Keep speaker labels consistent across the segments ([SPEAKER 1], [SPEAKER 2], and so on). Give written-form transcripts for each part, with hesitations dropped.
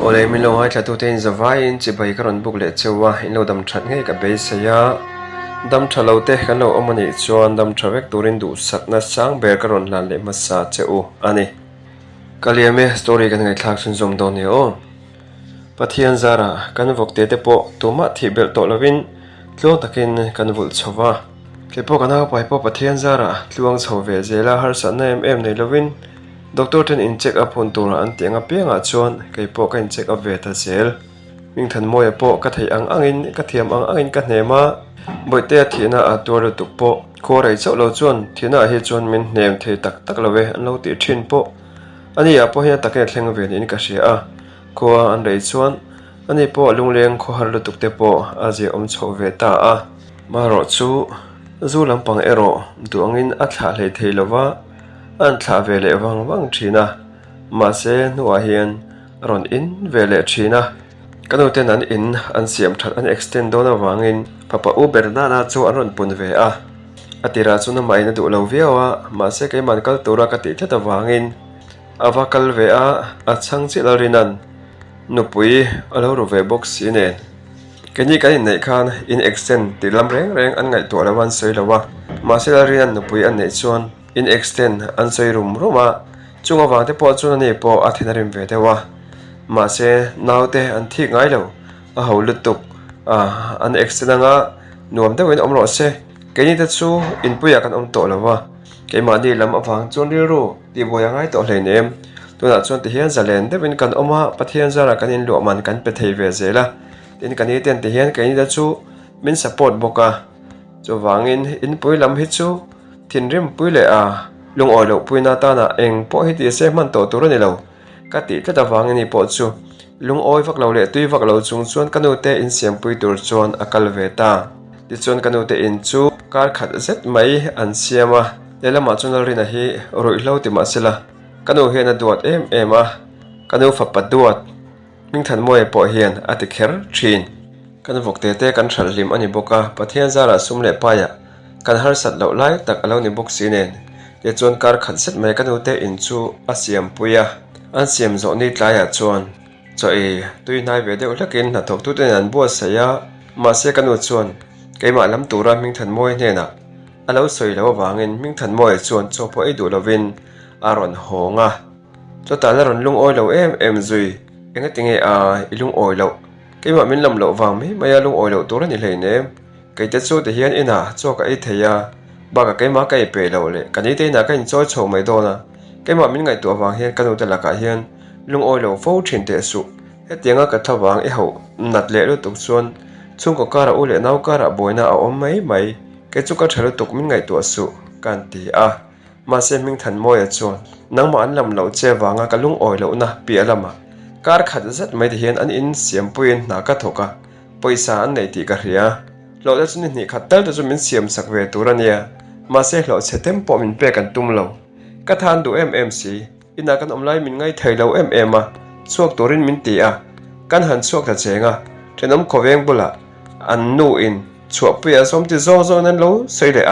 [SPEAKER 1] Oleh min lo hai thatu ten zawai in chi bai karon buk le chewa in lo dam that ngai ka be saya dam thalo te kan lo omani chuan dam thavek turin du sakna sang ber karon lan le masa cheu ani kaliame story kan ngai thak sun zom do ne o pathian zara kan vok te te po tuma thi bel to lovin tlo takin kan vul chowa kepo kana pai po pathian zara tluang chove zela har sa na em nei lovin doctor ten in check up on tura an tianga pianga chuan keipo kan check up ve ta sel ming than moya po ka thei angin ka thiam angin ka hnema boite thina a tur tu po ko rai chau lo chuan thina hi chuan min hnem the tak tak love an lo ti thin po ani a po hi take thleng ve in ka sia a ko an rei chuan ani po lungleng kho har lu tuk te po a je om chho ve ta a ma ro chu zu lampang ero duangin a thla hlei theilowa an thla vele wang thina ma se nuwa hian ron in vele thina kanu ten an in an siam that an extend dona wangin papa uber na chu an ron pun ve a atira chu na mai na du lo viawa ma se ke man kal tura ka ti thata wangin awa kal ve a chang chi larinan nupui alo ro ve box inen keni kan nei khan in extend ti lam reng an ngai to lawan sei lawa ma se larinan nupui an nei chuan in extend an sei rum roma chunga wangte po chuna ni po athinarim ve dewa ma se naute an thi ngai lo a holutuk an extend anga nuam de wen omro se keni ta chu in puya kan om to lawa ke ma ni lam awang chon ri ro ti boya ngai to hleinem tuna chon ti hian zalen de wen kan oma pathian zara kan in lo man kan pe thei ve zela tin kan ni ten ti hian keni ta chu min support boka chu wangin in pui lam hi chu thin rim pui le a lung oi lo pui na ta na eng po hi ti se man to tur ni lo ka ti ta wang ni po chu lung oi vak lo le tui vak lo chung chuan kanu te in siam pui tur chuan akal ve ta ti chuan kanu te in chu kar khat zet mai an siama lelama chun rin a hi roi lo ti ma sela kanu hian a duat em a kanu fa paduat ming than moi po hian ati kher thin kan vok te te kan thal lim ani boka pathian zara sum le pa ya kan har sat lo lai tak alo ni box inen te chuan kar khat set mai kan ute in chu a siam puya an siam zo ni tlaya chuan choi tui nai ve de ulakin na thok tu ten an bo saya ma se kan u chuan keima lam tura ming than moi ne na alo soi lo wangin ming than moi chuan cho po ei du lovin aron honga cho ta la ron lung oi lo em zui enga tinge a ilung oi lo keima min lam lo wang mi maya lung oi lo tura ni hleine cái tết số thì hiện ina cho cái thầy ba cái má cái bể lâu lệ cái này thế nào cái cho chồng mấy đô na cái mà mình ngày tuổi vàng hiện cái đầu tiên là cái hiện lung oi lâu phô trên tết số hết tiếng cái thằng vàng ấy hậu nạt lệ lúc tục xuân chung có cara u lệ nào cara bồi na ôm mấy cái chút cái thời lúc tục mình ngày tuổi số can tì mà xem mình thành môi ở chuan nắng mà ăn làm lâu che vàng cái lung oi lâu na bịa làm car khát rất mấy thì hiện anh in xiêm puin na cái thổ cả paysa anh này thì cái gì lo da chun ni khatal da chu min siam sak ve turania ma se lo chetem po min pe kan tum lo ka than du mmc ina kan omlai min ngai thei lo mm chuak turin min ti kan han chuak ta chenga thenom khoweng bula an nu in chuak pu som ti zo nan lo sei le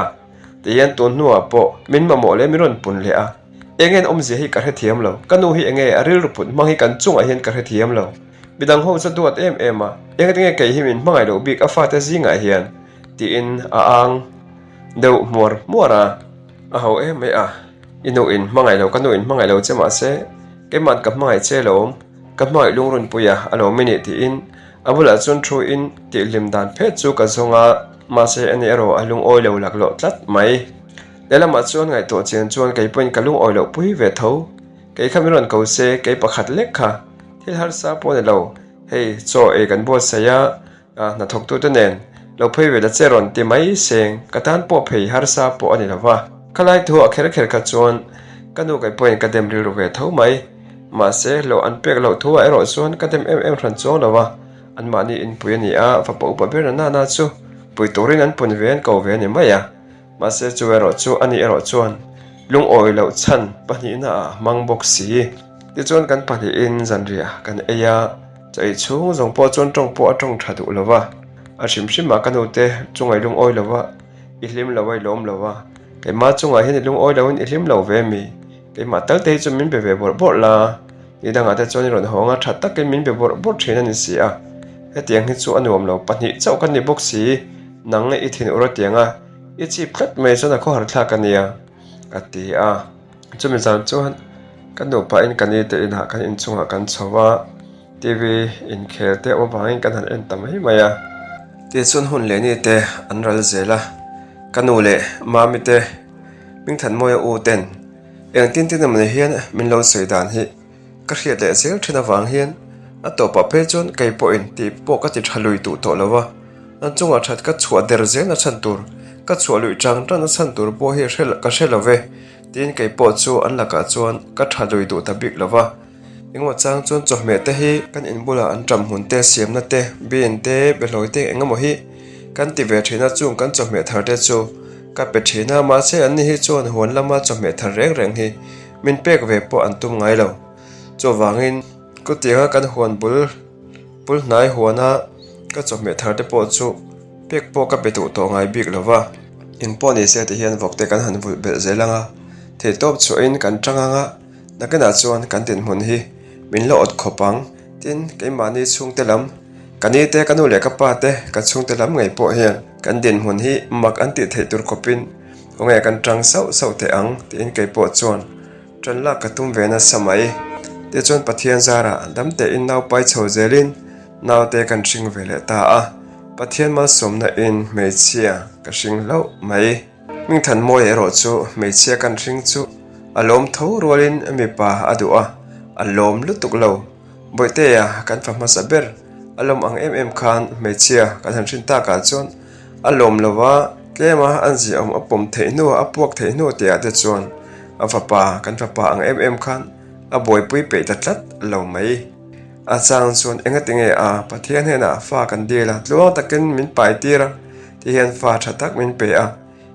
[SPEAKER 1] ti yan ton nu po min ma mo le miron pun le engen omje hi ka he thiam lo kanu hi enge aril ruput mang hi kan chung a hian ka he thiam lo bidang ho duat em enga tinge kai himin mangai lo big afa ta zinga hian ti in ang deu mora a ho inu in mangai lo kanu in mangai lo chema se ke man ka mangai che lo ka mai lungrun puya alo mini ti in abula chun thru in ti lim dan phe chu ka zonga ma se ani ero alung oi lo lak lo tlat mai lelama chuan ngai to chen chuan kai point kalung oi lo pui ve tho kai khamiron ko se kai pakhat lekha thil har sa po ne lo hei cho e kan bo saya na thok tu nen lo phei ve la cheron ti mai seng katan po phei har sa po ani lawa khalai thu akher kha chuan kanu kai point ka dem ri ro ve tho mai ma se lo an pek lo thu a ero chuan ka dem em ran chong lawa an ma ni in pui ni fa po pa ber na chu pui torin an pun ven ko ve ni maya ma se chu ero chu ani ero chuan lung oi lo chan pani na mang box si ti chuan kan pani in zanria kan eya chai chung zong po chon tong po atong thadu lawa a shim ma kanu te chungai lung oi lawa ihlim lawai lom lawa ke ma chunga hin lung oi lawin ihlim lo ve mi ke ma tal te chu min be ve bor la i danga te chuan ron honga that takin min be bor thin ani si a hetiang hi chu anuam lo pahnih chau kan ni bok si nang nge i thin ura tianga i chi plat mai chuan a kho har thlak ania ati a chumi zan chuan kan nu pa in kan i te in ha kan in chunga kan chowa TV in khel te o bangin kan han en tam hi maya ti chuan hun le ni te an ral zela kanu le mami te ming than moya u ten eng tin tin am ne hian min lo sei dan hi ka hriat le zel thina wang hian a to pa pe chon kai po in ti po ka ti thalui tu to lawa an chunga that ka chhuwa der zel na chan tur ka chhuwa lui chang tan chan tur po hi hrel ve tin kai po chu an laka chuan ka thalui tu ta bik lawa engwa chang chuan chawhme te hi kan in bula an tam hun te siam na te bin te beloi te engemaw hi kan ti ve thina chung kan chawhme thar te chu ka pe thina ma se an ni hi chuan huan lama chawhme thar reng hi min pek ve po an tum ngai lo chawangin ko tianga kan huan bul nai huana ka chawhme thar te po chu pek po ka pe tu to ngai bik lawa in po ni se te hian vokte kan han bul bel zelanga the top chu in kan tanganga nakana chuan kan tin mun hi min lo ot khopang tin keimani chung te lam kani te kanu le ka pa te ka chung te lam ngai po hian kan din mun hi mak an ti thei tur kopin honge kan tang sau te ang tin kai po chuan tran la ka tum ve na samai te chuan pathian zara dam te in nau pai chho zelin nau te kan thing vele ta a pathian ma somna in meichia ka hring lo mai ming than moi ero chu meichia kan hring chu alom tho rolin mi pa adua alom lutuk lo boite ya kan fama saber alom ang khan meichia kan han thin ta ka chon alom lawa tlema anji om apom theinu apuak theinu te ate chon afapa kan fapa ang khan a boi pui pe ta tlat lo mai a chang chon engatinge a pathian hena fa kan dela tlo takin min pai tira ti hian fa thatak min pe a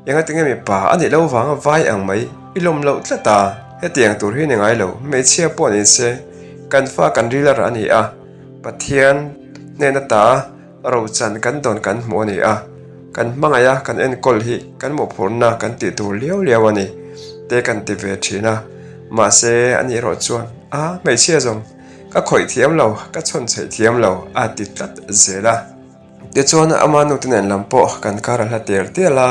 [SPEAKER 1] engatinge mi pa ani lo wanga vai ang mai ilom lo tlata hetiang tur hi ni ngai lo meichia po ni se kan fa kan rilar ani a pathian nena ta ro chan kan don kan mo ni a kan mangaya kan en kol hi kan mo phurna kan ti tur liao ani te kan ti ve thina ma se ani ro chuan a meichia zong ka khoi thiam lo ka chon chei thiam lo a ti tlat zela te chuan ama nu ten lampo kan kara la ter la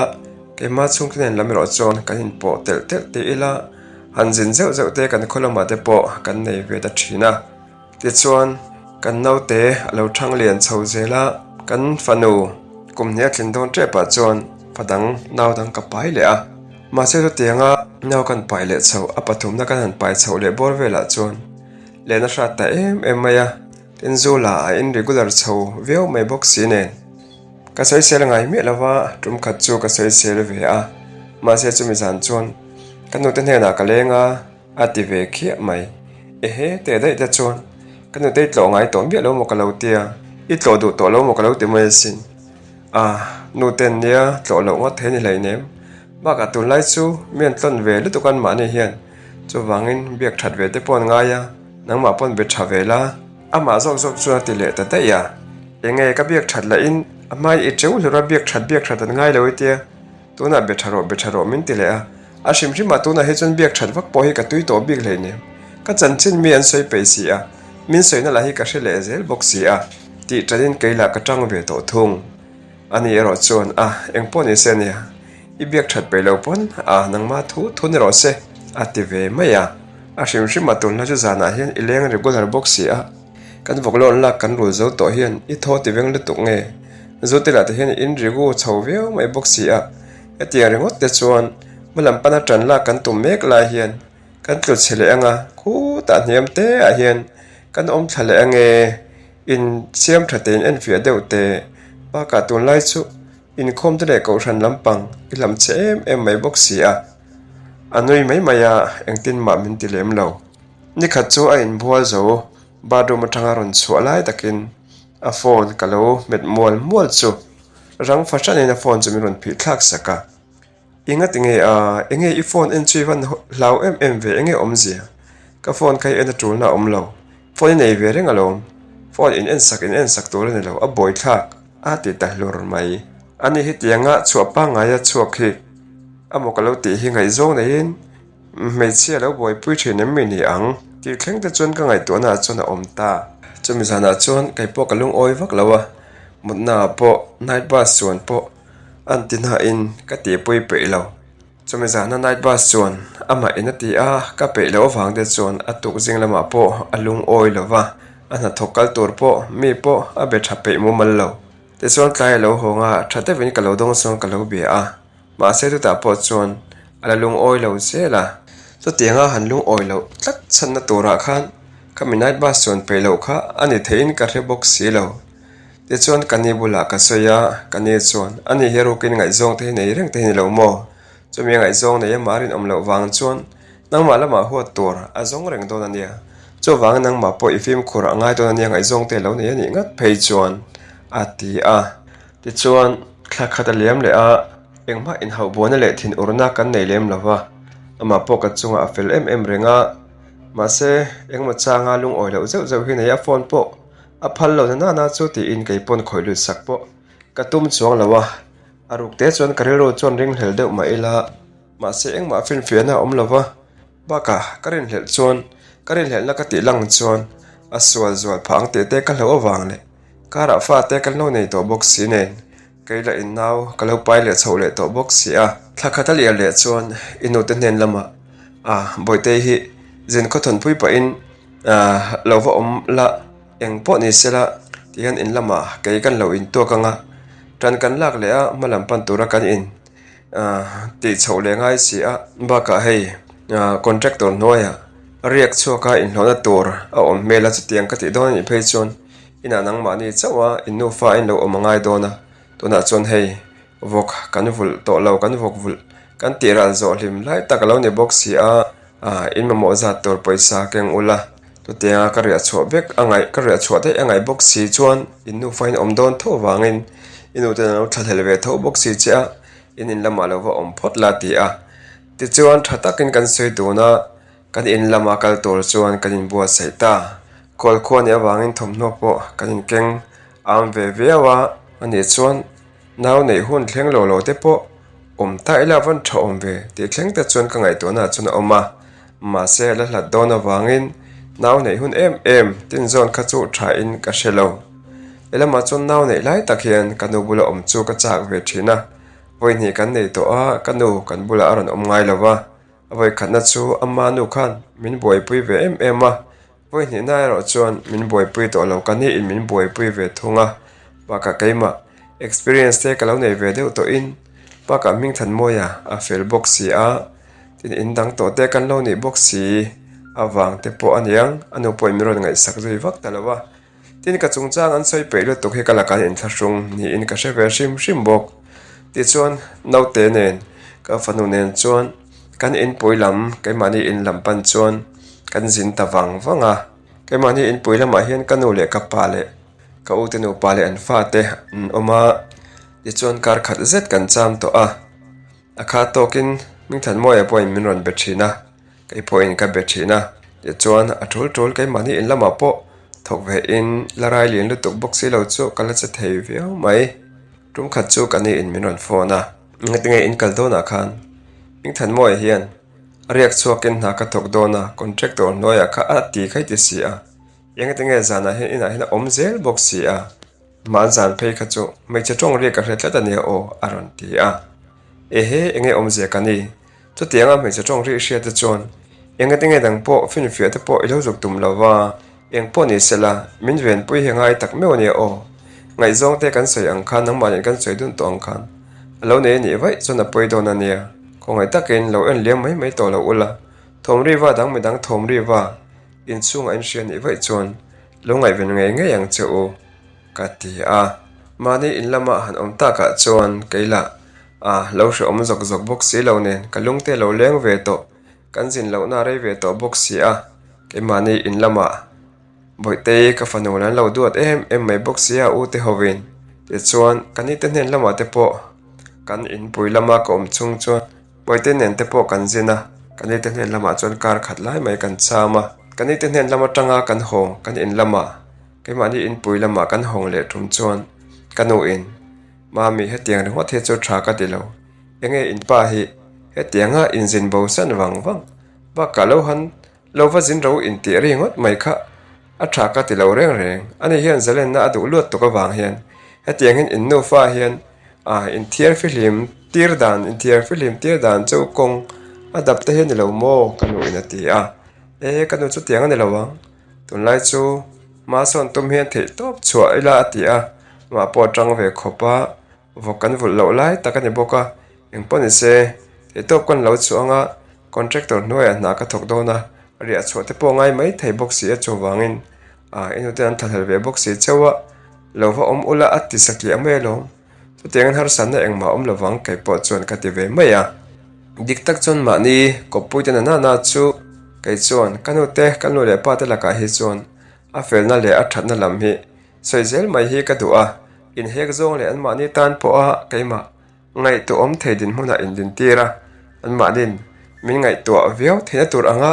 [SPEAKER 1] ke ma chung ten lam ro chon kan in po tel te ila han jin zeu te kan kholama te po kan nei ve ta thina te chuan kan nau te alo thang lian chho zela kan fanu kum nia thlin don tre pa chuan padang nau dang ka pai le a ma se to tianga nau kan pai le chho a pathum na kan han pai chho le bor vela chuan le na hra ta maya tin zula a in regular chho veo mai box ne ka sai sel ngai me lawa tum khat chu ka sai sel ve a ma se chu mi zan chuan kanu te hna ka lenga ati ve khia mai he te dai ta chuan kanu te tlo ngai tom bia lo mo ka lo tia I tlo du to lo mo ka lo ti mai sin nu ten nia tlo lo ngot the ni lai nem ba ka tu lai chu mian tlon ve lu tu kan ma ni hian chu wangin biak that ve te pon nga ya nang ma pon be tha ve la ama zok chu ti le ta ta ya enge ka biak that la in amai I cheu lu ra biak that an ngai lo tia tu na be tharo min ti le a shim ma tu na he chon biak that vak po hi ka tui to bik le ne ka chan chin mi an soi pe si a min soi na la hi ka hrele zel box si a ti tradin keila ka tang ve to thung ani ero chuan eng pon I se nia I biak that pe lo pon nang ma thu ni ro se ati ve maya a shim ma tu na chu zana hian I leng regular box si a kan voklon la kan ru zo to hian I tho ti veng le tuk nge zo te la te hian in rigu chho veo mai box si a etiang ringot te chuan malam pana tran la kan tum mek la hian kan tlut chele anga khu ta hniam te a hian kan om thale ange in siam thatein en fia deuh te ba ka tun lai chu in khom te le ko ran lampang I lam chem mai box si a anui mai maya engtin ma min ti lem lo ni khat chu a in bual zo ba do ma thanga ron chu lai takin a phone kalo met mual chu rang fashion in a phone chu mi ron phi thlak saka inga tinge enge I phone en chui van lau ve enge omzia ka phone kai en atul na omlo phone nei ve reng alom phone in en sak tur ne lo a boy thak a ti ta hlur mai ani hi tianga chuapa nga ya chuak hi amokalo ti hi ngai zo nei in me chia lo boy pui thine mi ni ang ti thleng te chuan ka ngai tu na chuan a om ta chumi zana chuan kai po kalung oi vak lawa mutna po night bus chuan po an tin ha in ka ti pui pe lo chumi zana night bus chuan ama in ti a ka pe lo wang de chuan atuk jing lama po alung oi lova ana thokal tur po mi po a be thape mu mal lo te chuan tlai lo honga thate vin ka lo dong song ka lo be a ma se tu ta po chuan ala lung oi lo zela to tianga han lung oi lo tlak chan na tura khan kami night bus chuan pe lo kha ani thein ka re box si lo te chuan kani bula ka soya kani chuan ani hero kin ngai zong te nei reng te ni lo mo chumi ngai zong nei marin om lo wang chuan nang mala ma huat tur a zong reng don ania cho wang nang ma po ifim khur angai don ania ngai zong te lo nei ani ngat phei chuan ati a ti chuan kha kha ta lem le a engma in hau bona le thin urna kan nei lem lova ama po ka chunga afel em renga ma se engma changa lung oi lo zeu zeu hi nei a phone po a phal lo na na chu ti in kai pon khoi lu sak po ka tum chuang lawa aruk te chuan karelo chuan ring hlel deuh ma ila ma se engma fin fiana om lova baka karin hlel chuan karin hlel na ka ti lang chuan a sual zual phang te te ka hlo awang le kara fa te kal no nei to box si nen keila in naw kalau pai le chho le to box si a thakata le le chuan inu te nen lama boite hi zin ko thon pui pa in lova om la eng po ni sela tian in lama ke kan lo in to kanga tran kan lak le a malam pan tura kan in ti chho le ngai si a ba ka hei contractor noya riak chuaka in hlona tur a om mela chutiang ka ti don ni phei chon ina nang mani chawa inu fa in lo omangai dona tuna chon hei vok kan vul to lo kan vok vul kan tiral zo hlim lai takalo ni box si a in mo za tor paisa keng ula to tia ka ria chho bek angai ka ria chho te angai box si chuan inu fa in om don tho wangin inu te no thlel ve tho box si cha in lama lo wa om phot la ti a ti chuan thatakin kan soi duna kan in lama kal tor chuan kan in bua saita kol khon ya wangin thomno po kan in keng am ve vewa ani chuan naw nei hun thleng lo lo te po om ta 11 tho om ve ti thleng te chuan ka ngai to na chuna oma ma se la hlat dona wangin naw nei hun em tin zon kha chu tha in ka shelo elama chon naw nei lai takhian kanu bula om chu ka chak ve thina voi ni kan nei to a kanu kan bula aron om ngai lova voi khatna chu amma nu khan min boi pui ve em a voi ni nai ro chuan min boi pui to lo kan ni in min boi pui ve thunga ba ka keima experience te kalau nei ve deuh to in pa ka ming than moya a fel box si a tin in dang to te kan lo ni box si awang te po aniang anu poi miron ngai sak zui vak talawa tin ka chungchang an soi pe lo to he kala kan in thlashung ni in ka she ve shim bok ti chuan no te nen ka fanu nen chuan kan in poilam kai mani in lampan chuan kan zin tawang wanga kai mani in poilama hian kanu le ka pa le ka utenu pale an fa te oma ti chuan kar khat zet kan cham to a kha tokin ming than moi apoi min ron bethina kai point ka bethina ti chuan a thul kai mani in lama po thok ve in larai lin lu tuk box si lo chu kala che thei veo mai tum khat chu kani in min ron phona ngatinge in kal dona khan ming than moi hian riak chuakin na ka thok dona contractor noya kha ati khai ti si a yang tinge zana he ina hina omzel box si a man zan phei kha chu mai che tong ri ka hretla ta ne o aron ti a he enge omze kani chu tianga mai che tong ri sia te chon yang tinge dang po fin fia te po ilo zuk tum lawa eng po ni sela min ven pui hengai tak me o ne o ngai zong te kan soi ang khan nang man kan soi dun to ang khan lo ne ni vai chona poi don ania ko ngai takin lo en liam mai to lo ula thom ri wa dang me dang thom ri wa in chung an sian i vai chuan lungai ven nge yang cheu kati a mani in lama han om ta ka chuan keila lo sho om zok box si lo nen kalung te lo leng ve to kan jin lo na re ve to box si a ke mani in lama boite ka fanu lan lo duat em mai box si a u te hovin te chuan kani te nen lama te po kan in pui lama ko om chung chuan boite nen te po kan jina kani te nen lama chuan kar khat lai mai kan chama kani te nen lama tanga kan hong kan in lama ke mani in pui lama kan hong le thum chuan kanu in mami he tiang ri hot he chu tha ka ti lo enge in pa hi he tianga injin bo san wang ba ka lo han lova zin ro in ti ri ngot mai kha a tha ka ti lo reng reng ani hian zalen na adu lut to ka wang hian hetiang in nu fa hian in thiar film tir dan chau kong adap te hian lo mo kanu in ati kanu chu tiang ani lo wang tun lai chu ma son tum hian the top chua ila ati ma po tang ve khopa vokan vul lo lai takani boka engponi se the top kon lo chuanga contractor noya na ka thok dona ria chote po ngai mai thei box si a chowangin inu te an thal ve box si chewa lova ula atti sakli amelo chu tengan har san na engma lowang kai po chon ka ti ve mai dik tak chon ma ni kopui te na chu kai chon kanu le pa te la ka hi chon a fel na le a that na lam hi soizel mai hi ka du in hek zong le an ma ni tan po kaima ngai to theidin hmuna in din tira an ma din min ngai to viau thena tur anga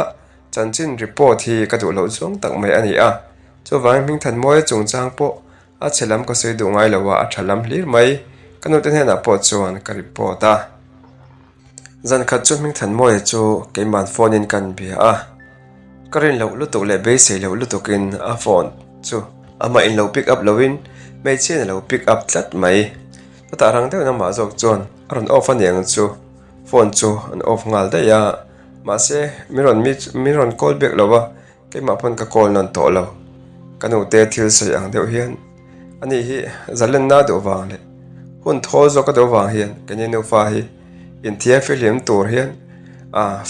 [SPEAKER 1] chanchin report hi ka du lo zong tak mai ani chu wang ming than moi chung chang po a chelam ka sei du ngai lawa a thalam hlir mai kanu te hena po chuan ka report zan khat chu ming than moi chu keiman phone in kan bia karin lo lu to le be sei lo lu to kin a phone chu ama in lo pick up lowin mai chen lo pick up tlat mai ta rang te na ma jok chon aron off aniang chu phone chu an off ngal da ya ma se miron call back lawa ke ma phone ka call non to lo kanu te thil sai ang deuh hian ani hi zalen na do wang le hun tho zo ka do wang hian kani no fa hi in thia film tur hian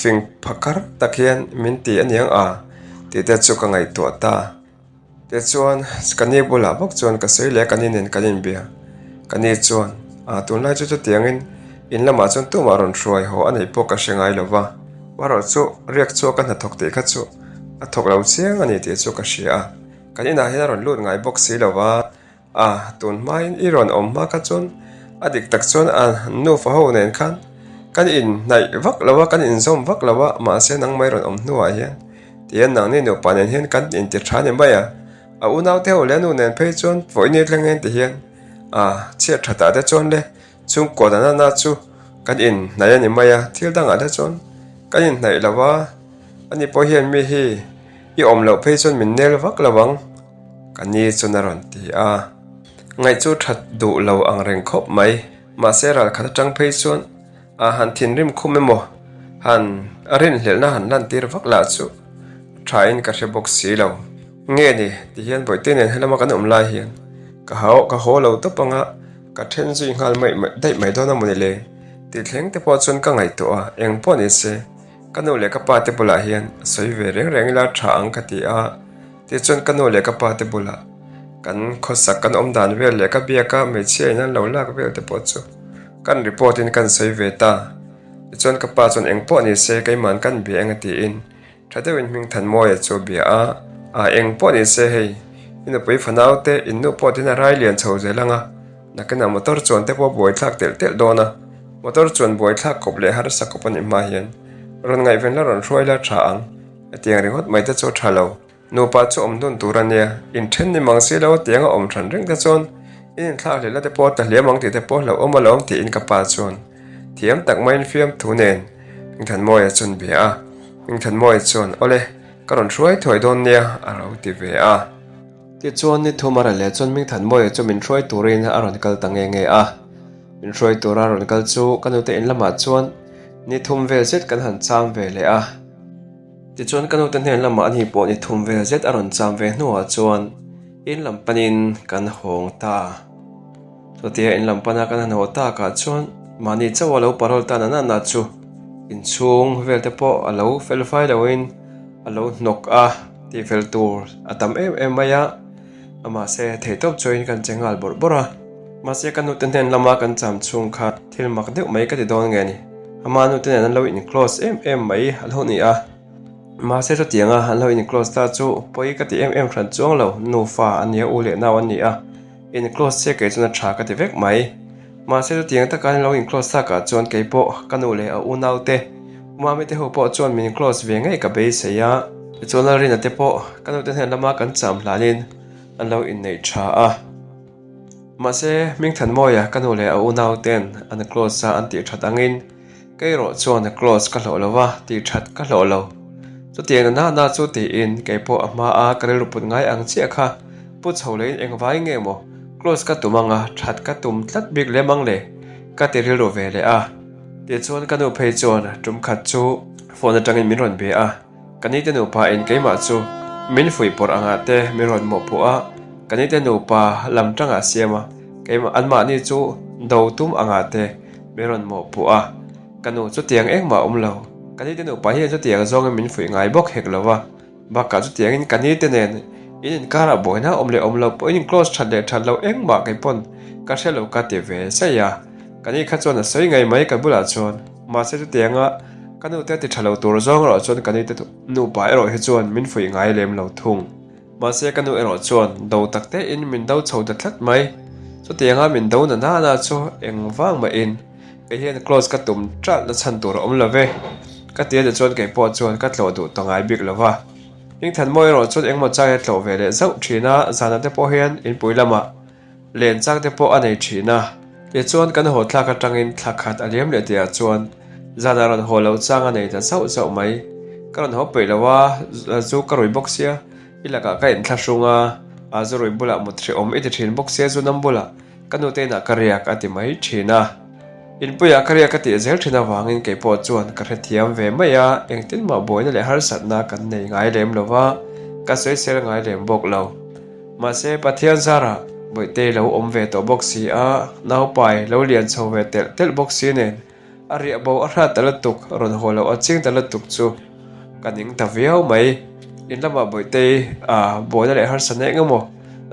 [SPEAKER 1] fing phakar takhian min ti aniang ti te chu ka ngai to ta te chuan kani bula bok chuan ka sei le kani nen kanin bia kani chuan tun lai chu tiangin in lama chuan tu maron hruai ho anei po ka hrengai lova waro chu riak chu kan na thok te kha chu a thok lo chiang ani te chu ka hria kani na hian ron lut ngai box si lova tun mai in iron om ma ka chun adik tak chuan nu fa ho nen khan kan in nai vak lawa kan in zom vak lawa ma se nang mai ron om nuwa hian tian nang ni no panen hian kan in ti thane baya unaw te ho le nu nen phei chuan voi ni tlengen ti hian chia thata de chon le chung ko da na chu kan in nai ani maya thil dang a de chon kan in nai lawa ani po hian mi hi i om lo phei chon min nel vak lawang kan ni chun ron ti ngai chu that du lo ang reng khop mai ma se ral khat tang phei chuan han thin rim khum emo han arin hlel na han lan tir vak la chu thain ka she box si lo nge ni ti hian boi te nen helama kan om lai hian ka ho lo to panga ka then zui ngal mai dai mai dona moni le ti thleng te po chon ka ngai to eng po ni se kanu le ka pa te bula hian soi ve reng la tha ang ka ti ti chon kanu le ka pa te bula kan khosak kan om dan vel le ka bia ka me che nan lo la ka vel te po chu kan report in kan soi ve ta ti chon ka pa chon eng po ni se kai man kan bi eng ti in thadewin ming than moi chu bia eng po ni se hei ina pui fanau te innu po tina rai lian chho zelanga nakena motor chon te po boi thak tel dona motor chon boi thak kop le har sakopani ma hian ron ngai ven la ron roi la tha ang atiang ringot mai te chu thalo no pa chu om don turania in then ni mangse lo tianga om than reng te chon in thla le la te po ta le mang ti te po lo om lo ti in ka pa chon thiam tak main fiam thunen ing than moi chon bia ing than moi chon ole karon roi thoi don nia aro ti ve ti chuan ni thumara le chon ming than moi chu min roi turin aron kal tange nge min roi tura ron kal chu kanu te in lama chuan ni thum vel zet kan han cham ve le ti chuan kanu te nen lama ani po ni thum vel zet aron cham ve hnuwa chuan in lam panin kan hong ta to tia in lam pana kan ho ta ka chuan mani chawa lo parol ta na chu in chung vel te po alo fel fai lo in alo nok ti fel tur atam em maya ama se thei top join kan chengal bora ma se kan uten ten lama kan cham chung kha thil mak deuh mai ka ti don nge ni ama nu ten an lo in close em mai alo ni ma se to tianga an lo in close ta chu poi ka ti em thran chuang lo nu fa ania u le na wan ni in close se ke chuna tha ka ti vek mai ma se to tiang ta kan lo in close ta ka chon ke po kanu le u nau te ma me te ho po chon min close ve ngai ka be se ya chon la rin ate po kanu ten lama kan cham hlanin an lo in nei tha ma se ming than moya kanu le u nau ten an close sa an ti that angin keiro chuan close ka hlo lova ti that ka hlo lo chu tiang na chu ti in ke po ama a karelu put ngai ang che kha pu chhole eng vai nge mo close ka tumanga that ka tum tlat big le mang le ka ti ri ro ve le a ti chuan ka nu phei chuan tum khat chu phone atangin min ron be a kani te nu pa in ke ma chu min fui por anga te mi ron mo pu a kani te nu pa lam tanga siama ke ma an ma ni chu do tum anga te mi ron mo pu a kanu chu tiang eng ma lo kani te nu pa hi chu tiang zong min fui ngai bok hek lova ba ka chu tiang in kani te nen in kara boina lo po in close that lo eng ma kai pon ka shelo ka te ve sa ya kani kha chuan a soi ngai mai ka bula chuan ma se chu tianga kanu te ti thalo tur zong ro chuan kani te nu pa ero he chuan min fui ngai lem lo thung ma se kanu ero chuan do takte in min do chho da thlat mai chu tianga min do na chu eng wang ma in ke hian close ka tum tra na chan tur love ka te de chuan ke po chuan ka tlo du tongai big lova ing than moi ro chuan eng ma cha he tlo ve le zau thina zana te po hian in puilama len chang te po anei thina le chuan kan ho thla ka tangin thakhat aliam le tia chuan zana ron ho lo chang anei ta zau mai karon ho peilawa zu karoi boxia ilaka ka in thla shunga a zu roi bula mutri iti thin boxia zu nam bula kanu te na kariak ati mai thina in puya kariak ka ti zel thina wangin ke po chuan ka hre thiam ve maya engtin ma boina le har satna kan nei ngai lem lova ka soi sel ngai lem bok lo ma se pathian zara boite lo om ve to boxi a nau pai lo lian chho ve tel boxi nen ari abo a hra talatuk ron holo a ching talatuk chu kaning ta viau mai in lama boite a boina le har sane ngamo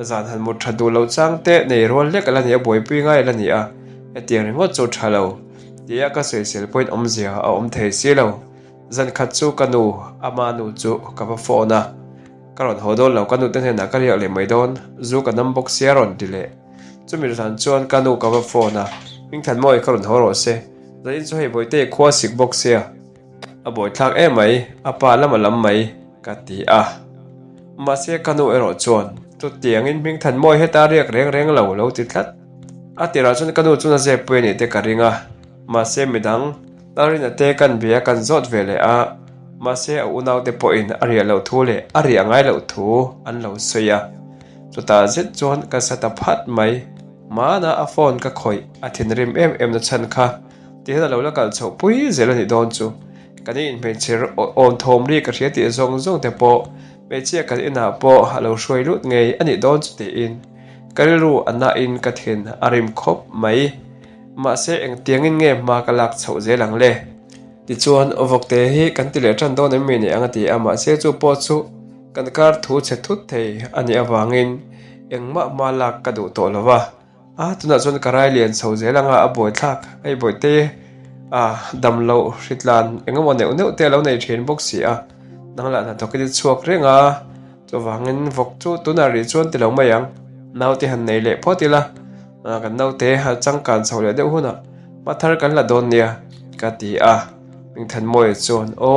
[SPEAKER 1] zan han mu thadu lo chang te nei rol le kala ni boi pui ngai la ni a etiang ringo chu thalo dia ka soi sel point om zia a om thei si lo zan khat chu kanu ama nu chu ka va phone karon hodol lo kanu ten na kariak le maidon zu ka nam box yaron dile chumi ran chuan kanu ka va phone ming than moi karon horo se zain chu hei boite khwa sik box ya a boi thak e mai apa lam mai ka ti a ma se kanu ero chuan tu tiang in ming than moi heta riak reng lo ti thlat atira chun kanu chuna je puini te karinga ma se midang tarina te kan bia kan zot vele a ma se unau te po in aria lo thule ari angai lo thu an lo soya chuta zet chon ka sata phat mai mana a phone ka khoi a thin rim em na chan kha ti hela lo la kal chho pui zela ni don chu kani in me chir on thom ri ka hriati zong te po me chia ka ina po halo shoi lut ngei ani don chu ti in kariru anna in ka thin arim khop mai ma se eng tiangin nge ma ka lak chho zelang le ti chuan ovokte hi kan ti le than don mi ni angati ama se chu po chu kan kar thu che thut thei ani awangin engma ma lak ka du to lova a tuna chon karai lian chho zelanga a boi thak ai boi te a dam lo ritlan engmo ne te lo nei thin boxi a nangla na to ki chuak renga to wangin vok chu tunari chuan ti lo mayang nau ti han nei le photila kan nau te ha changkan chhole de huna mathar kan la don nia ka ti a ming than moi chuan o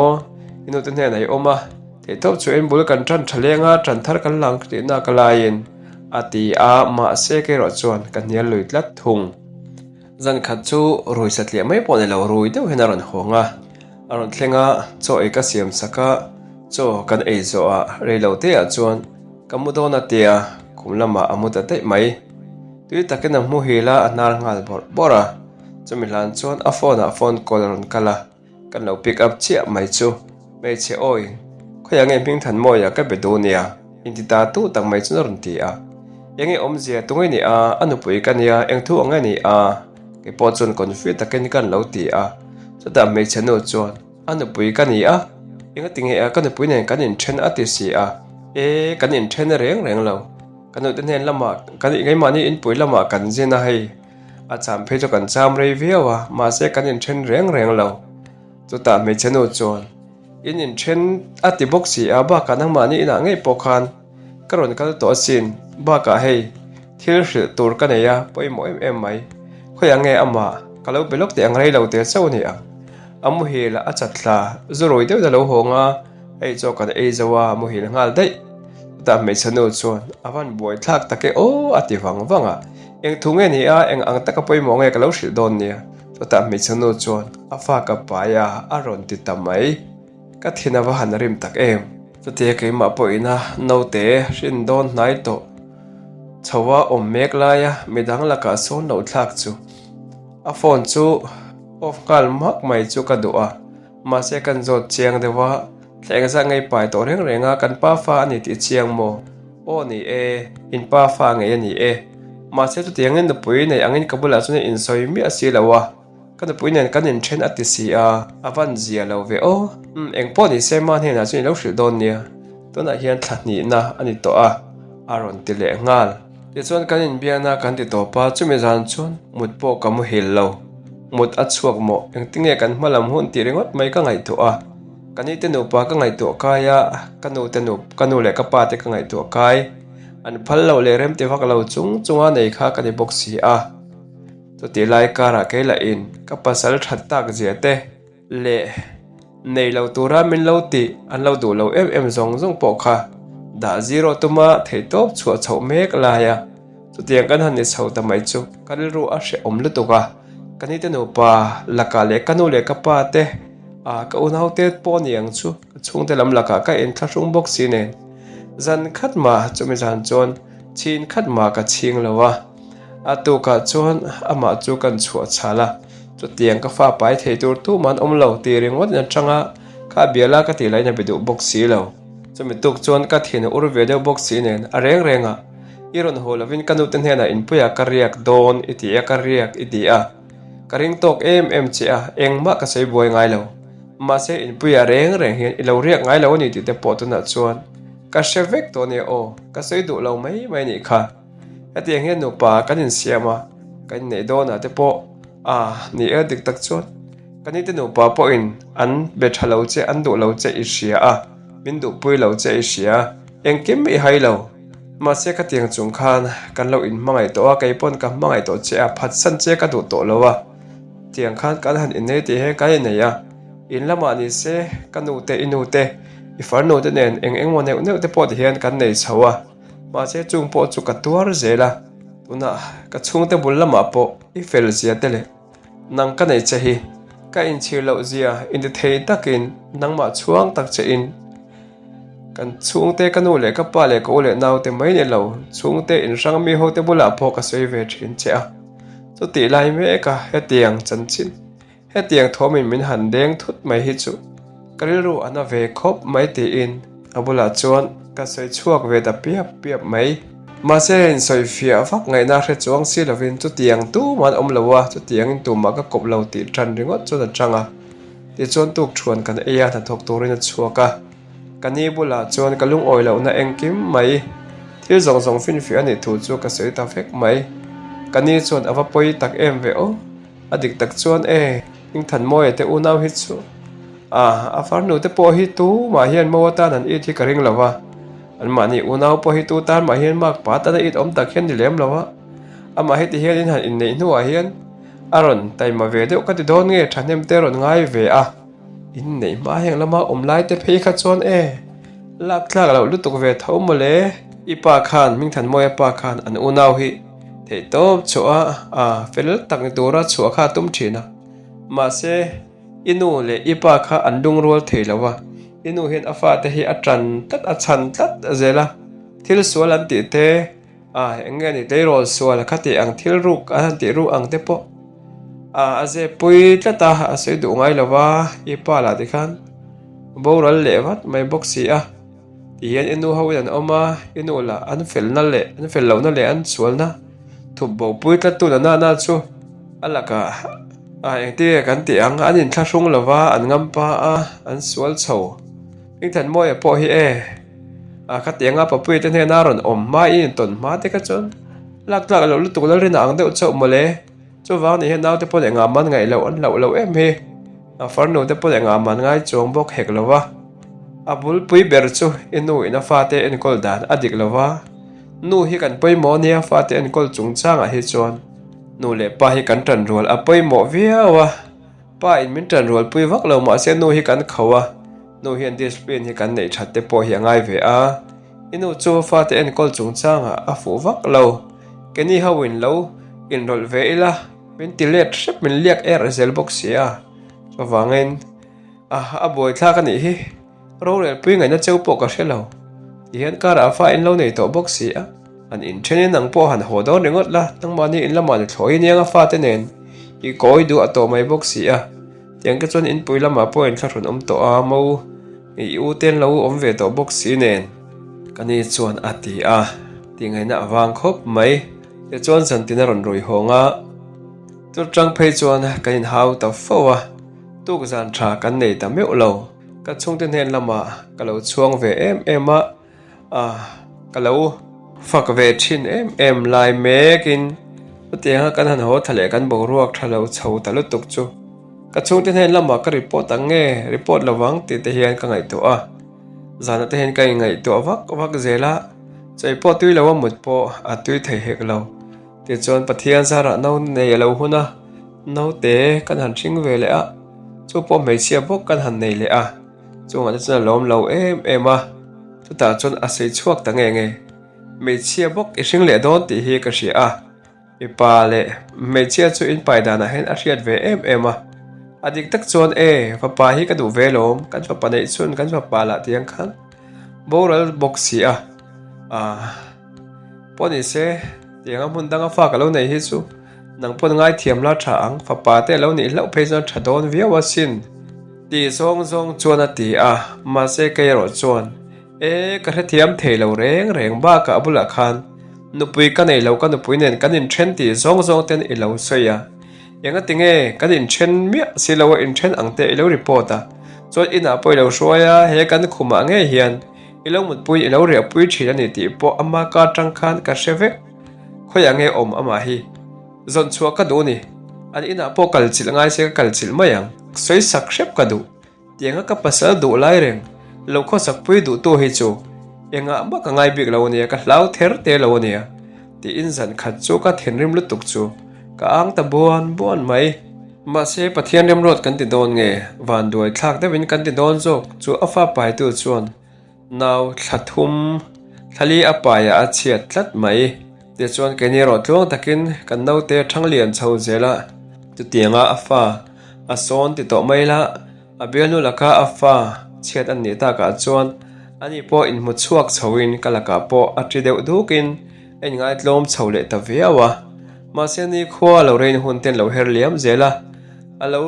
[SPEAKER 1] inu te ne nei oma te top chu en bul kan tran thalenga tran thar kan lang ti na kalain ati a ma se ke ro chuan kan nial lui tlat thung zan khat chu roi satlia mai pone lo roi de henaron honga aron thlenga cho e ka siam saka cho kan e zo a reilo te a chuan kamudona tia kumlama amuta te mai tui takena mu hila anar ngal bora chumi lan chuan a phone call ron kala kan lo pick up chia mai chu mai che oi khoya nge ping than moya ka bedonia intita tu tang mai chu ron ti a yangi omzia tungoi ni a anu pui kania eng thu anga ni a ke po chun confuse taken kan lo ti a chata mai chano chuan anu pui kani a inga tinge a kan pui ne kan in then ati si a e kan in then reng lo kanu ten hen lama kan ngai mani in pui lama kan jena hei a cham phe cho kan cham rei viawa ma se kan in then reng lo chuta mai chano chuan in then ati boxi a ba kanang mani ina ngai pokhan karon kal to sin ba ka hei thil hri tur ka neya poimo em mai khoya nge ama kalau belok te angrei lo te chau ni a amu hi la achatla zuroi de lo honga ei cho kan ei zawa mu hi ngal dai ta me chano chuan awan boi thak take o ati wanga eng thunge ni a eng ang taka poimo nge kalau hri don nia to ta me chano chuan afa ka pa ya aron ti tamai ka thina wa han rim tak em chu te ke ma poina no te rin don nai to chawa om mek la ya midang la ka so no thlak chu a phone chu off kal mak mai chu ka du'a ma se kan zot chiang dewa thleng za ngai pai to reng renga kan pa fa ani ti chiang mo o ni e in pa fa ngai ani e ma se tu tiang in pui nei angin kabula chune in soi mi asi lawa kan pui nen kan in then ati si a avan zia lo ve o eng po ni se man he na chu lo hril don nia to na hian thla ni na ani to a aron ti le ngal ti chuan kan in biana kan ti to pa chu me zan chun mut po kamu hil lo mut a chuak mo eng tinge kan hmalam hun ti rengot mai ka ngai to a kani te no pa ka ngai to kaya kanu le ka pa te ka ngai to kai an phal lo le rem te vak lo chunga nei kha kani box si a to ti lai kara ke la in ka pasal that tak je te le nei lo tura min lo ti an lo du lo em zong po kha da zero tuma thei top chua chho mek la ya to tiang kan han ni chho ta mai chu kan ru a hre om lu to ka kani te no pa laka le kanu le ka pa te ka unau te po niang chu chung te lam laka ka in thlashung box si nen zan khat ma chumi zan chon chin khat ma ka ching lawa atu ka chon ama chu kan chua chala chu tiang ka fa pai thei tur tu man om lo ti ringwat na changa kha biala ka ti lai na bidu box si lo chumi tuk chon ka thina ur video box si nen a renga iron holovin kanu ten hena in puya ka riak don itia ka riak itia karing tok em chi a engma ka sei boy ngai lo ma se in puya reng hian ilo riak ngai lo ni ti te po tu na chuan ka shevek to ne o ka sei du lo mai ni kha atiang hian no pa kan in siama kan nei do na te po ni a dik tak chuan kan te no pa po in an be thalo che an du lo che i sia a min du pui lo che i sia eng kim mi hai lo ma se ka tiang chung khan kan lo in mangai to a kai pon ka mangai to che a phat san che ka du to lo wa tiang khan kan han in nei ti he kai nei ya in lama ni se kanu te inu te ifarno te nen eng mo ne te po ti hian kan nei chawa ma se chung po chu ka tuar zela tuna ka chung te bul lama po I fel zia te le nang ka nei che hi ka in chir lo zia in the thei takin nang ma chuang tak che in kan chung te kanu le ka pa le ko le naw te mai ne lo chung te in rang mi ho te bula po ka sei ve thin che a chu ti lai me ka he tiang chan chin he tiang thomin min han deng thut mai hi chu kariru ana ve khop mai ti in abula chuan ka sei chuak ve da piap mai ma se in soi fia vak ngai na hre chuang si lovin chu tiang tu man om lowa chu tiang in tu ma ka kop lo ti tran ringot chu da changa ti chuan tuk thuan kan eya tha thok turin chuaka kani bula chuan kalung oi lo na engkim mai thil zong fin fi ani thu chu ka sei ta vek mai kani chuan awa poi tak em ve o adik tak chuan ing than moi te unau hi chu a farnu te po hi tu ma hian mo ta nan I thi ka ring lawa an ma ni unau po hi tu tan ma hian mak pa ta it om tak hian ni lem lawa ama hi ti hian in han in nei nu a hian aron tai ma ve de ka ti don nge thanem te ron ngai ve a in nei ma heng lama om lai te phei kha chon lak thlak lo lu tuk ve thau mo le ipa khan ming than moi pa khan an unau hi thei top chua fel tak ni tura chua kha tum thina ma se inu le ipa kha andung rol thei lawa inu hian afa te hi atran tat a chan tat zela thil sual an ti te engani te rol sual khati ang thil ruk an ti ru ang te po aze pui tlata ase du ngai lawa ipa la ti khan boral lewat mai boxi ti hian inu hawian oma inu la an fel lo na le an sual na thup bo pui tlatu na chu alaka eng ti kan ti ang anin thlashung lawa an ngam pa an sual chho ing than moi po hi kha tianga pa pui ten he na ron om ma in ton ma te ka chon lak lo lu tuk lo rin ang de chho mole chu wang ni he naw te po nga man ngai lo em he farno te po nga man ngai chong bok hek lawa abul pui ber chu inu ina fa te en kol dan adik lawa nu hi kan poi mo nia fa te en kol chung changa hi chon nu le pa hi kan tran rol a poi mo viawa pa in min tran rol pui vak lo ma se nu hi kan khawa nu hian discipline hi kan nei that te po hi ngai ve inu chu fa te en kol chung changa a fu vak lo keni hawin lo in rol ve ila min tilet shep min liak zel box ya so wangin a boy thla kan ni hi ro rel pui ngai na cheu po ka hrelo hian kara fa in lo nei to box si a an in thenin nang po han ho do ringot la nang mani in lama ni thloi ni anga fa te nen I koi du ato mai box si a tiang ka chon in pui lama po in thlarun to a mo I u ten lo om ve to box si nen kani chuan ati a ti ngai na awang khop mai te chuan san tin ron roi honga tu tang phei chuan kain hau ta fo a tu ka zan tha kan nei ta meu lo ka chung ten hen lama ka lo chuang ve em a ka lo fak ve thin em lai mekin tiang kan han ho thale kan bo ruak thalo chho ta lu tuk chu ka chung ten hen lama ka report ange report lawang ti te hian ka ngai to a zana te hen kai ngai to vak zela chai po tui lawa mut po a tui thei hek lo ti chon pathian sara no nei lo huna no te kan han thing ve le a chu po mei sia bok kan han nei le a chung an chana lom lo em a chu ta chon a sei chuak ta nge mei sia bok I hring le don ti hi ka ria a I pa le mei sia chu in pai dana hen a riat ve em a adik tak chon va pa hi ka du ve lom kan fa pa nei chun kan fa pa la tiang khan boral box si a poni se tiang mun danga fa ka lo nei hi chu nang pon ngai thiam la tha ang fa pa te lo ni lo phe jon tha don via wasin ti zong chuan a ti a ma se ke ro chuan ka the thiam thei lo reng ba ka bula khan nu pui ka nei lo ka nu pui nen kan in then ti zong ten I lo soya yang atinge kan in then mi si lo in then ang te I lo report a chuan ina poi lo hruaya he kan khuma nge hian I lo mut pui I lo ria pui thina ni ti po ama ka tang khan ka sheve khoi ange om ama hi zon chua ka du ni an ina po kal chil ngai se kal chil mayang soi sak shrep ka du tianga ka pasa du lai reng lo kho sak pui du to hi chu enga ma ka ngai bik lo ni ka hlau ther te lo ni ti in zan khat chu ka thenrim lu tuk chu ka ang ta bon mai ma se pathian rem rot kan ti don nge van duai thlak te win kan ti don jok chu afa pai tu chuan naw thlathum thali apaya a chiat tlat mai te chuan ke ni ro tlong takin kan no te thang lian chho zela tu tianga afa a son ti to mai la a belu laka afa chiat an ni ta ka chuan ani po in mu chuak chhoin kalaka po a tri deuh dukin en ngai tlom chhole ta viawa ma se ni khwa lo rein hun ten lo her liam zela a lo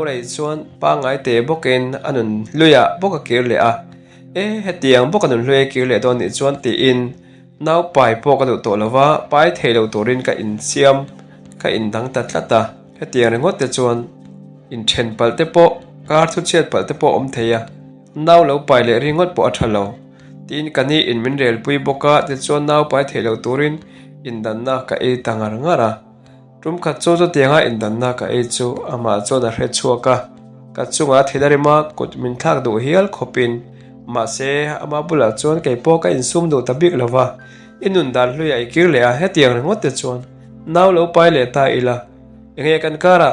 [SPEAKER 1] rei chuan pa ngai te bokin anun luya boka kir le a hetiang boka nun lue kir le don ni chuan ti in naw pai po ka du to lawa pai thelo torin ka in siam ka in dang ta tlata hetiang rengot te chuan in then palte po kar thu chet palte po om theya naw lo pai le ringot po athalo tin kani in min rel pui boka te chuan naw pai thelo torin in dan na ka e tangar ngara tum kha cho tianga in dan na ka e chu ama cho na hre chuaka ka chunga thidarima kut min thak du hial khopin ma se ama bula chuan ke po ka in sum do tabik lawa inun dal hlui ai kir le a hetiang rengot te chuan naw lo pai le ta ila enge kan kara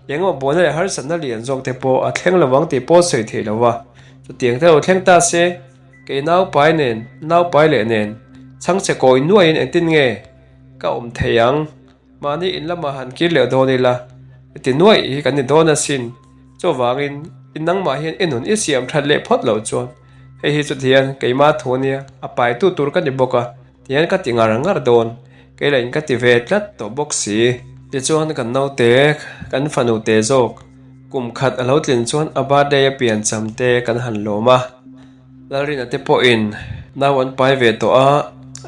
[SPEAKER 1] yengo bona har san na lian jong te po a thleng lawang ti po sei the lawa chu tiang te o thleng ta se ke naw pai le nen chang che ko in nuai in tin nge ka om theyang mani in lama han kir le do ni la ti nuai kan ni dona sin cho wangin inang ma hian enun isiam thal le phot lo chuan hi chu thian keima thonia apai tu tur ka ni boka tian ka tingar ngar don ke lain ka ti ve tlat to box si ti chuan kan no te kan fanu te jok kum khat alo tlin chuan aba de pian chamte kan han loma lalrin ate po in nawan pai ve to a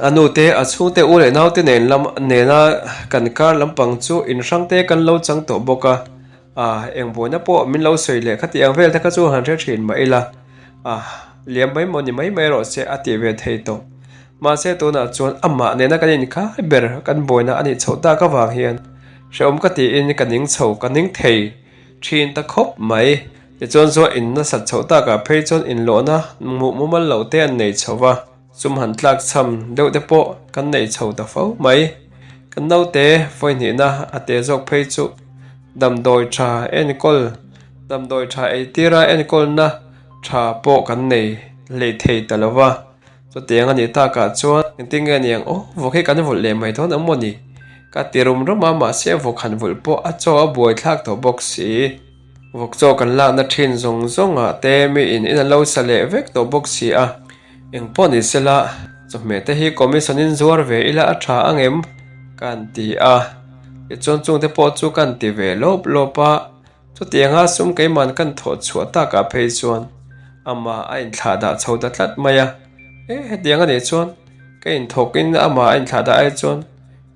[SPEAKER 1] anu te achu te ule naw te nen lam nena kan kar lampang chu in rangte kan lo chang to boka eng boina po min lo soi le khati ang vel ta ka chu han re thin ma ila liam mai moni mai ro se ati ve thei to ma se to na chuan amma nena kan in kha ber kan boina ani chhota ka wang hian shom ka ti in kaning chho kaning thei thin ta khop mai te chon zo in na sat chhota ka phei chon in lo na mu mal lo te an nei chowa sum han tlak cham deuh te po kan nei chho ta fo mai kan no te foi ni na ate jok phei chu dam doi tha en kol dam doi tha e tira en kol na tha po kan nei le thei talawa so tiang ani ta ka chuan ting ani ang vo khe kan vol le mai thon amoni ka tirum ro ma se vo khan vol po a cho a boi thlak to box si vok cho kan la na thin zong zong a te mi in an lo sa le vek to box si a eng pon i sela chome te hi commission in zuar ve ila a tha angem kan ti a e chon chung te po chu kan ti ve lop lopa chu tianga sum ke man kan tho chhuat ta ka phei chuan ama a in thla da chho da tlat maya he tianga ne chuan ke in thokin ama a in thla da ai chuan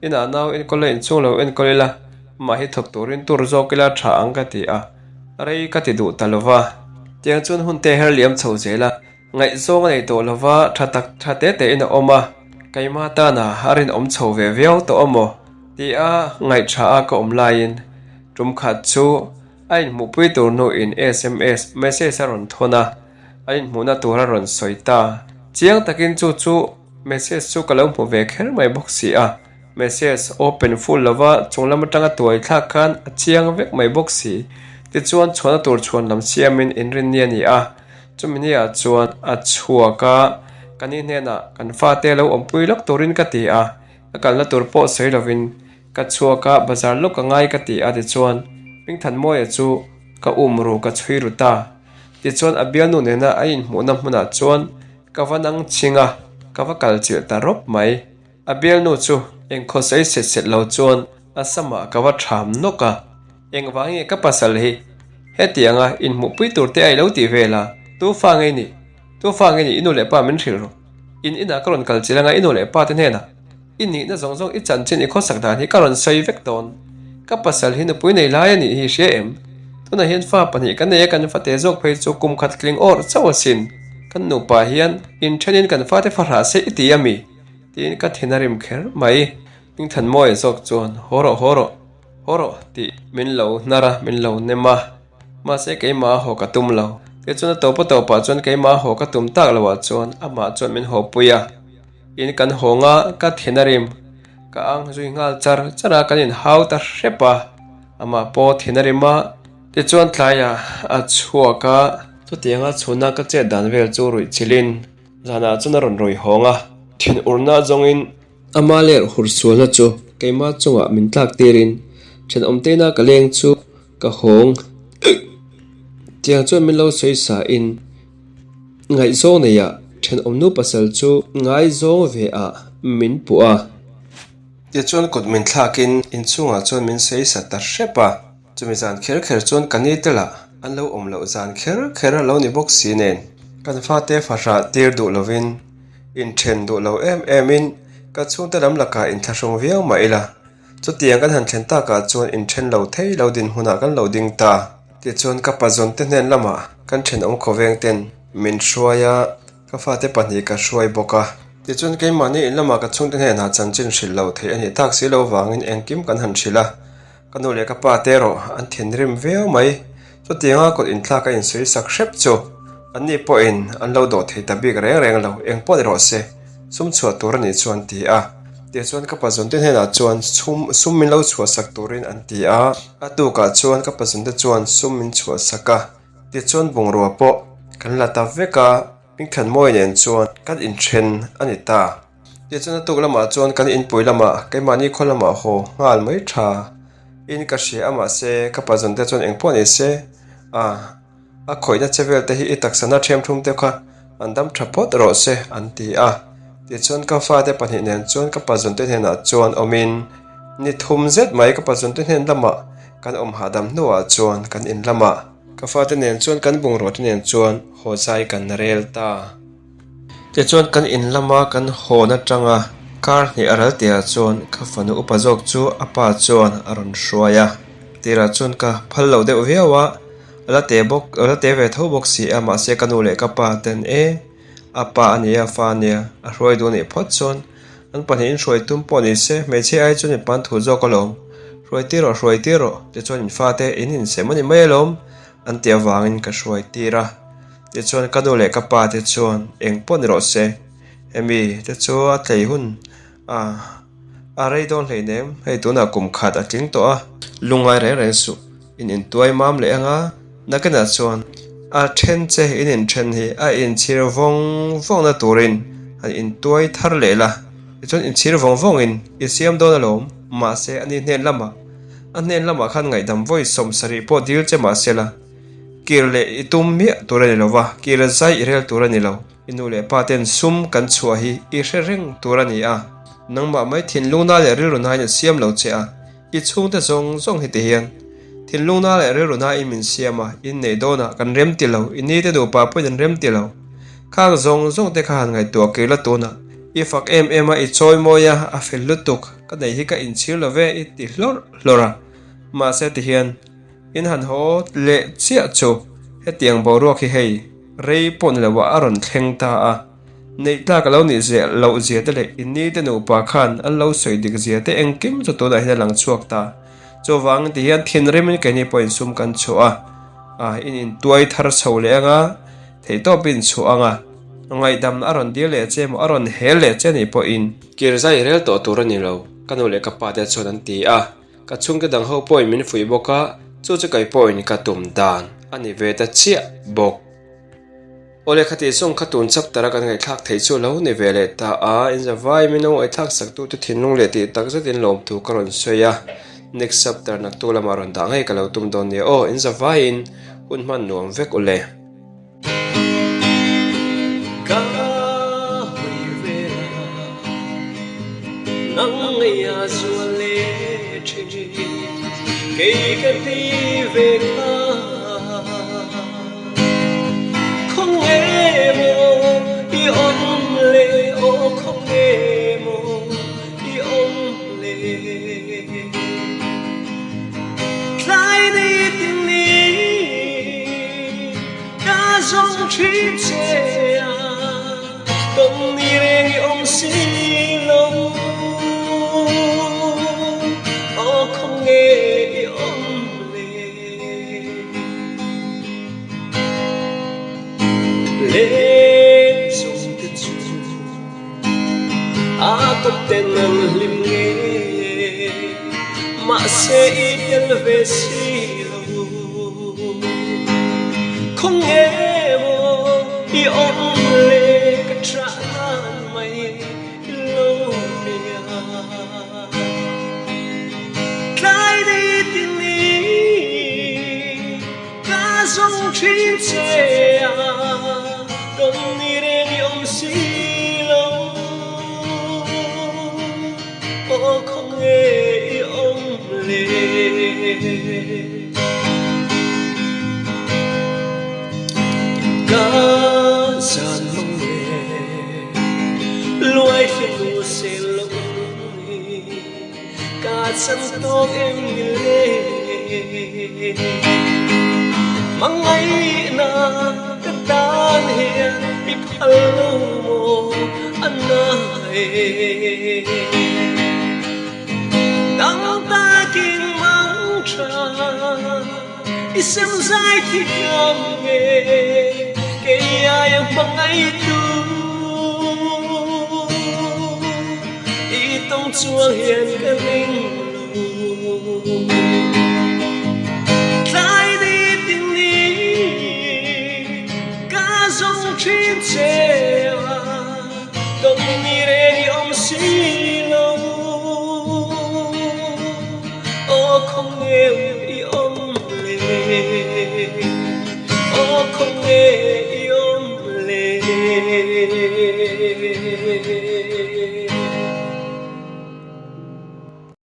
[SPEAKER 1] ina naw in kole in chung lo in kolela ma hi thok turin tur zo kila tha ang ka ti a rei ka ti du talwa tiang chun hun te her liam chho zela ngai zong nei to lova tha te te in oma kaima ta na harin om chho ve veo to omo ti a ngai tha a ka om lain tum khat chu ain mu pui tur no in sms message aron thona ain muna tura ron soita chiang takin chu message chu kalom pu ve kher mai box si a message open full lova chunglam tanga tuai thla khan chiang vek mai box si ti chuan chhona tur chhuan lam siamin in rin nia ni a chumini a chuan a chhuaka kani hena kan fa te lo om pui lok turin ka ti a kal na tur po sei lovin ka chhuaka bazar lok ngai ka ti a ti chuan ping than moi a chu ka umru ka chui ru ta ti chuan abial nu nena a in hmuna hmuna chuan ka vanang chinga ka va kal chil ta rop mai abial nu chu eng kho sei set lo chuan asama ka va tham noka eng wangi ka pasal hi hetianga in mu pui tur te ai lo ti vela tu fa ngai ni inu le pa min thil ro in ina karon kal chilanga inu le pa te hena inni na zong zong i chan chin i kho sakda ni karon sei vek ton ka pasal hi nu pui nei lai ani hi she em tuna hian fa pani kan ne kan fa te jok phei chu kum khat kling or chawasin kan nu pa hian in thenin kan fa te fa ra se iti ami tin ka thinarim kher mai ping than moi zok chuan horo ti min lo nara min lo nema ma se ke ma ho ka tum lo te chuna to pa chuan ke ma ho ka tum tak lawa chuan ama chuan min ho puya in kan honga ka thinarim ka ang zui ngal chara kan in hau ta hrepa ama po thinarima te chuan thlaya a chhuaka chu tianga chhuna ka che dan vel chu rui chilin zana chuna ron roi honga thin urna zongin ama le hur sualna chu keima chunga min tlak terin then omtena ka leng chu ka hong tiang chuan min lo sei sa in ngai zong neya then omnu pasal chu ngai zong ve a min pu a ti chuan kut min thlakin in chunga chuan min sei sa ta hrepa chumi zan kher chuan kani tela an lo om lo zan kher lo ni box si nen kan fa te fa ra tir du lovin in then du lo em in ka chung te lam laka in thlashong viau ma ila chu tiang kan han thlen ta ka chuan in then lo thei lo din huna kan lo ding ta ti chuan ka pazon te nen lama kan then om khoveng ten min hruaya ka fa te pahnih ka hruai boka ti chuan ke mani in lama ka chung te nen ha chan chin hril lo thei ani tak si lo wangin engkim kan han thrila kanu le ka pa te ro an thin rim veo mai chu tianga kot in thlaka in sei sak hrep chu ani po in an lo do thei ta bik reng lo eng po ro se sum chhuat tur ani chuan ti a ti chuan ka pazon te hena chuan sum min lo chhuat sak turin an ti a atu ka chuan ka pazon te chuan sum min chhuat saka ti chuan bungrua po kan la ta veka ping than moi nen chuan kan in then ani ta ti chuan atu lama chuan kan in pui lama keimani kholama ho ngal mai tha in ka hria ama se ka pazon te chuan engpo ni se a khoina chevel te hi itaksana them thum te kha andam thapot ro se an ti a ti chuan ka fa te pahnih nen chuan ka pazon te hena chuan omin ni thum zet mai ka pazon te hen lama kan om hadam nuwa chuan kan in lama ka fa te nen chuan kan bung ro te nen chuan ho chai kan rel ta ti chuan kan in lama kan ho na tanga kar ni aral tia chuan ka fanu upazok chu apa chuan aron hruaya tira chuan ka phal lo de viawa ala te ve tho box si ama se kanu le ka pa ten apa ania fa nia a hroi du ni phot chuan an panin hroi tum po ni se me che ai chu ni pan thu zo ko lom hroi tiro te chuan in fa te in se mani mai lom an tia wangin ka hroi tira te chuan kanu le ka pa te chuan eng po ni ro se emi te chu a tlei hun a rei don hlei nem hei tuna kum khat a tling to a lungai re su in tuai mam le anga nakana chuan a then che in then hi a in chir vong na turin an in tuai thar le la chuan in chir vong in i siam don alom ma se ani nen lama khan ngai dam voi som sari po dil che ma se la kirle itum mi turani lova kira zai irel turani lo inule paten sum kan chua hi I reng turani a nangma mai thin lungna le rilun haina siam lo che a I chungte zong zong hi te hian thin lungna le rilun ha I min siama in nei dona kan rem ti lo ini te do pa poi rem ti lo khang zong zong te khan ngai to kila tona I fak em a I choi moya a fel lutuk ka nei hi ka in chil lo ve I ti hlora ma se ti hian in han ho le chia chu he tiang bo ro khi hei rei pon le wa aron thleng ta a nei ta ka lo ni ze lo zia te le in ni te no pa khan an lo soi dik zia te eng kim chu to da hi lang chuak ta cho wang ti hian thin remin ke ni point sum kan chu a in tuai thar chho le anga thei to pin chu anga ngai dam aron dia le che mo aron hel le che ni po in kir zai rel to tur ani lo kanu le ka pa te chon an ti a ka chung ke dang ho point min fui boka chu chu kai point ka tum dan ani ve ta chia bok ole khati song khatun chap tara kan ngai thak thei chu lo ni vele ta a in the vai mino ai thak sak tu tu thinung le ti tak za tin lom tu karon soya next chapter nak tu lamaron da ngai ka lo tum don ni o in the vai in un man nuam vek ole
[SPEAKER 2] ka hui ve nang ya zuale chi ke ka ti ve ka không nghe mô đi ôm lệ ô không nghe mô đi ôm lệ lại đi tìm đi đã giống chuyến xe đông đi lên ôm xí lâu ô không nghe đi ôm lên dùng cái chú có tên nằm lim nghe mà sẽ ít nhân về xí lâu không nghe mô đi ôm lê cái tràn mây lâu nè lại đi tìm đi ta giống chuyến xe đông đi đến yom xí lâu ô không nghe ông lệ cá giàn mong lệ loài phi nụ xe lông cá chân tốt em lệ mang ấy na tan hiền đi phalo mô anh ơi đang ta kinh mong cha đi xem dài thì không nghe cái ai em bằng ấy tu đi tông chùa hiền cái linh lại đi tìm đi cá giống chuyến xe đông đi đến yom xí lâu ô không nghe yom lệ ô không nghe